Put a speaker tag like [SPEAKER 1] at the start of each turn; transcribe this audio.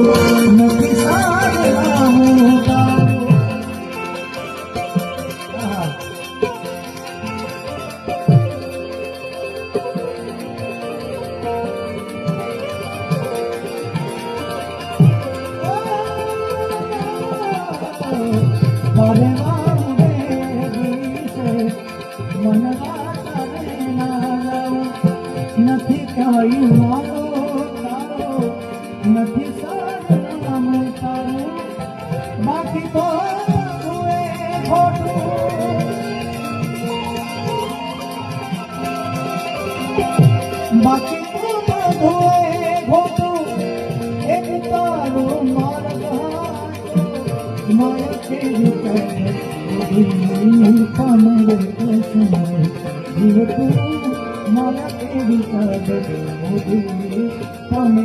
[SPEAKER 1] નથી સારા હું તારો મારે વારે દિવસે મનવા તારે ના નથી કહ્યું મારો તારો નથી સારું તારું બાકી તો તું એ ખોટું બાકી તો બધું એ ખોટું એક તારું માર્ગ માયા કેવી કરે પામે જીવતું માયા કેવી કરે પામે